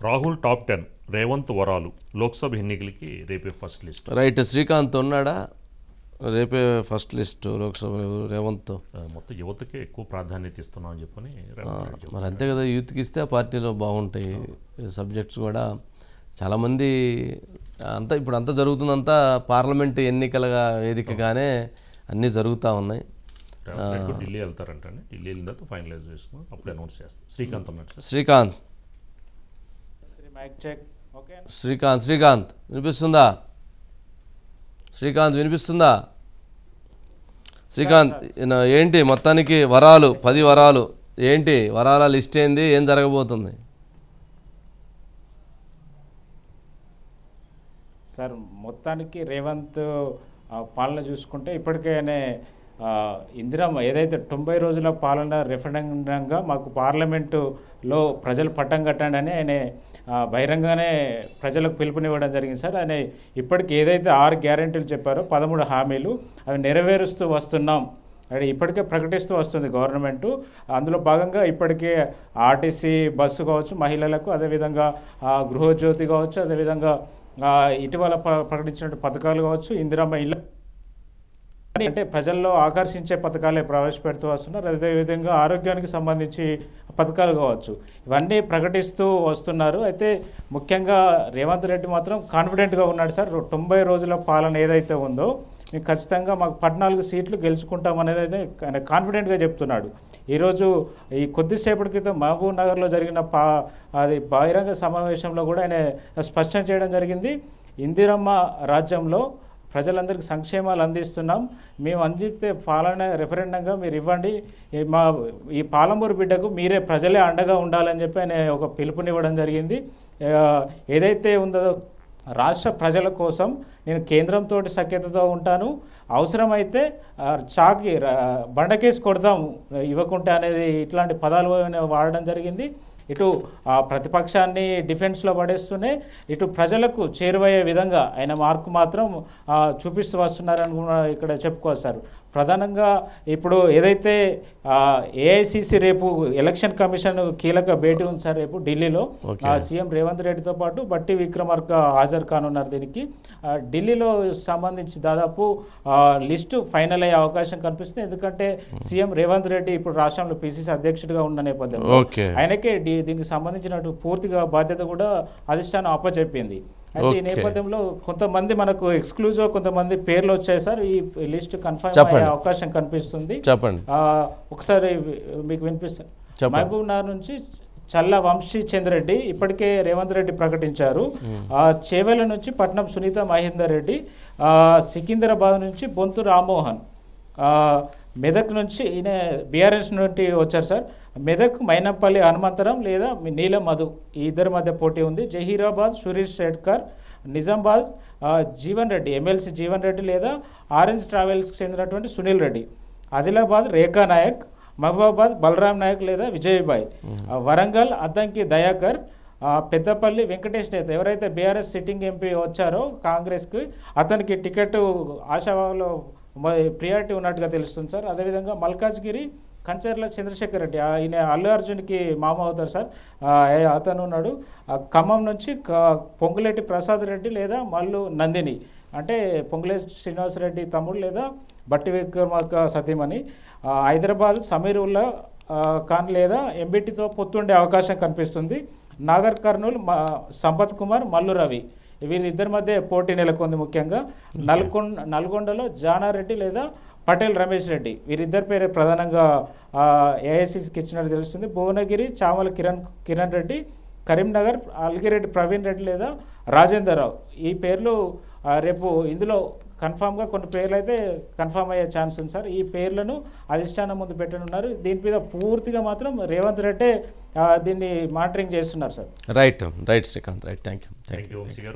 Rahul top 10 Revanth వరాలు లోక్సభ ఎన్నికలకి రేపే ఫస్ట్ లిస్ట్. రైట్. శ్రీకాంత్ ఉన్నాడా? రేపే ఫస్ట్ లిస్ట్ లోక్సభ రేవంత్. మొత్తం యువతకే ఎక్కువ ప్రాధాన్యత ఇస్తున్నాం అని చెప్పని మరి అంతే కదా, యూత్కి ఇస్తే ఆ పార్టీలో బాగుంటాయి సబ్జెక్ట్స్ కూడా. చాలామంది అంతా ఇప్పుడు అంతా జరుగుతుందంతా పార్లమెంట్ ఎన్నికల వేదికగానే అన్నీ జరుగుతూ ఉన్నాయి. ఢిల్లీ వెళ్తారంటే ఢిల్లీ వెళ్ళిన తర్వాత ఫైనలైజ్ చేస్తున్నాం, అప్పుడు అనౌన్స్ చేస్తాం. శ్రీకాంత్ అన్నాడు సార్. శ్రీకాంత్ వినిపిస్తుందా? శ్రీకాంత్ ఏంటి మొత్తానికి వరాలు 10 వరాలు ఏంటి? వరాల లిస్ట్ ఏంది? ఏం జరగబోతుంది సార్? మొత్తానికి రేవంత్ పాలన చూసుకుంటే ఇప్పటికైనా ఇందిరమ్మ ఏదైతే 90 రోజుల పాలన రెఫరెండంగా మాకు పార్లమెంటులో ప్రజలు పట్టం కట్టండి అని ఆయన బహిరంగానే ప్రజలకు పిలుపునివ్వడం జరిగింది సార్. ఆయన ఇప్పటికి ఏదైతే 6 గ్యారెంటీలు చెప్పారో 13 హామీలు అవి నెరవేరుస్తూ వస్తున్నాం అది ఇప్పటికే ప్రకటిస్తూ వస్తుంది గవర్నమెంటు. అందులో భాగంగా ఇప్పటికే ఆర్టీసీ బస్సు కావచ్చు మహిళలకు, అదేవిధంగా గృహజ్యోతి కావచ్చు, అదేవిధంగా ఇటీవల ప్రకటించిన పథకాలు కావచ్చు, ఇందిరమ్మ ఇల్లు అంటే ప్రజల్లో ఆకర్షించే పథకాలే ప్రవేశపెడుతూ వస్తున్నారు. అదేవిధంగా ఆరోగ్యానికి సంబంధించి పథకాలు కావచ్చు, ఇవన్నీ ప్రకటిస్తూ వస్తున్నారు. అయితే ముఖ్యంగా రేవంత్ రెడ్డి మాత్రం కాన్ఫిడెంట్గా ఉన్నాడు సార్. 90 రోజుల పాలన ఏదైతే ఉందో మేము ఖచ్చితంగా మాకు 14 సీట్లు గెలుచుకుంటాం అనేది అయితే ఆయన కాన్ఫిడెంట్గా చెప్తున్నాడు. ఈరోజు ఈ కొద్దిసేపటి క్రితం మహబూబ్ నగర్లో జరిగిన అది బహిరంగ సమావేశంలో కూడా ఆయన స్పష్టం చేయడం జరిగింది. ఇందిరమ్మ రాజ్యంలో ప్రజలందరికీ సంక్షేమాలు అందిస్తున్నాం, మేము అందిస్తే పాలన రెఫరెండంగా మీరు ఇవ్వండి, ఈ పాలమూరు బిడ్డకు మీరే ప్రజలే అండగా ఉండాలని చెప్పి ఆయన ఒక పిలుపునివ్వడం జరిగింది. ఏదైతే ఉందో రాష్ట్ర ప్రజల కోసం నేను కేంద్రంతో సఖ్యతతో ఉంటాను, అవసరమైతే చాకి బండకేసి కొడదాం ఇవ్వకుంటే అనేది ఇట్లాంటి పదాలు వాడడం జరిగింది. ఇటు ప్రతిపక్షాన్ని డిఫెన్స్లో పడేస్తూనే ఇటు ప్రజలకు చేరువయ్యే విధంగా ఆయన మార్కు మాత్రం చూపిస్తూ వస్తున్నారని కూడా ఇక్కడ చెప్పుకోవచ్చు సార్. ప్రధానంగా ఇప్పుడు ఏదైతే ఏఐసిసి రేపు ఎలక్షన్ కమిషన్ కీలక భేటీ ఉంది సార్ రేపు ఢిల్లీలో. సీఎం రేవంత్ రెడ్డితో పాటు బట్టి విక్రమార్క హాజరు కానున్నారు. దీనికి ఢిల్లీలో సంబంధించి దాదాపు లిస్టు ఫైనల్ అయ్యే అవకాశం కనిపిస్తుంది. ఎందుకంటే సీఎం రేవంత్ రెడ్డి ఇప్పుడు రాష్ట్రంలో పిసిసి అధ్యక్షుడిగా ఉన్న నేపథ్యంలో ఆయనకే దీనికి సంబంధించిన పూర్తిగా బాధ్యత కూడా అధిష్టానం అప్పచెప్పింది. అయితే ఈ నేపథ్యంలో కొంతమంది మనకు ఎక్స్క్లూజివ్ కొంతమంది పేర్లు వచ్చాయి సార్. ఈ లిస్ట్ కన్ఫర్మ్ అయ్యే అవకాశం కనిపిస్తుంది. ఒకసారి మీకు వినిపిస్తారు. మహబూబ్ నగర్ నుంచి చల్ల వంశీ చంద్రెడ్డి ఇప్పటికే రేవంత్ రెడ్డి ప్రకటించారు. చేవెల నుంచి పట్నం సునీత మహేందర్ రెడ్డి, సికింద్రాబాద్ నుంచి బొంతు రామ్మోహన్, మెదక్ నుంచి ఈయన బీఆర్ఎస్ నుండి వచ్చారు సార్. మెదక్ మైనంపల్లి హనుమంతరం లేదా నీలం మధు, ఈ ఇద్దరి మధ్య పోటీ ఉంది. జహీరాబాద్ సురేష్ షెట్కర్, నిజామాబాద్ జీవన్ రెడ్డి ఎమ్మెల్సీ జీవన్ రెడ్డి లేదా ఆరెంజ్ ట్రావెల్స్కి చెందినటువంటి సునీల్ రెడ్డి, ఆదిలాబాద్ రేఖా నాయక్, మహబూబాబాద్ బలరాం నాయక్ లేదా విజయబాయ్, వరంగల్ అద్దంకి దయాకర్, పెద్దపల్లి వెంకటేష్ నేత ఎవరైతే బీఆర్ఎస్ సిట్టింగ్ ఎంపీ వచ్చారో కాంగ్రెస్కి అతనికి టికెట్ ఆశావాలో ప్రియారిటీ ఉన్నట్టుగా తెలుస్తుంది సార్. అదేవిధంగా మల్కాజ్గిరి కంచర్ల చంద్రశేఖర్ రెడ్డి, ఈయన అల్లు అర్జున్కి మామ అవుతారు సార్, అతను ఉన్నాడు. ఖమ్మం నుంచి పొంగులేటి ప్రసాద్ రెడ్డి లేదా మల్లు నందిని అంటే పొంగులేటి శ్రీనివాసరెడ్డి తమ్ముడు లేదా బట్టి విక్రమార్క సతీమణి, హైదరాబాద్ సమీరుల్లా ఖాన్ లేదా ఎంబిటితో పొత్తుండే అవకాశం కనిపిస్తుంది. నాగర్ కర్నూలు సంపత్ కుమార్, మల్లు రవి, వీరిద్దరి మధ్య పోటీ నెలకొంది. ముఖ్యంగా నల్గొండలో జానారెడ్డి లేదా పటేల్ రమేష్ రెడ్డి, వీరిద్దరి పేరే ప్రధానంగా ఏఐసిసికి ఇచ్చినట్టు తెలుస్తుంది. భువనగిరి చామల కిరణ్ రెడ్డి, కరీంనగర్ అల్గిరెడ్డి ప్రవీణ్ రెడ్డి లేదా రాజేందర్ రావు, ఈ పేర్లు రేపు ఇందులో కన్ఫామ్గా కొన్ని పేర్లు అయితే కన్ఫామ్ అయ్యే ఛాన్స్ ఉంది సార్. ఈ పేర్లను అధిష్టానం ముందు పెట్టనున్నారు. దీని మీద పూర్తిగా మాత్రం రేవంత్ రెడ్డి దీన్ని మానిటరింగ్ చేస్తున్నారు sir. Right Srikanth, right. Thank you.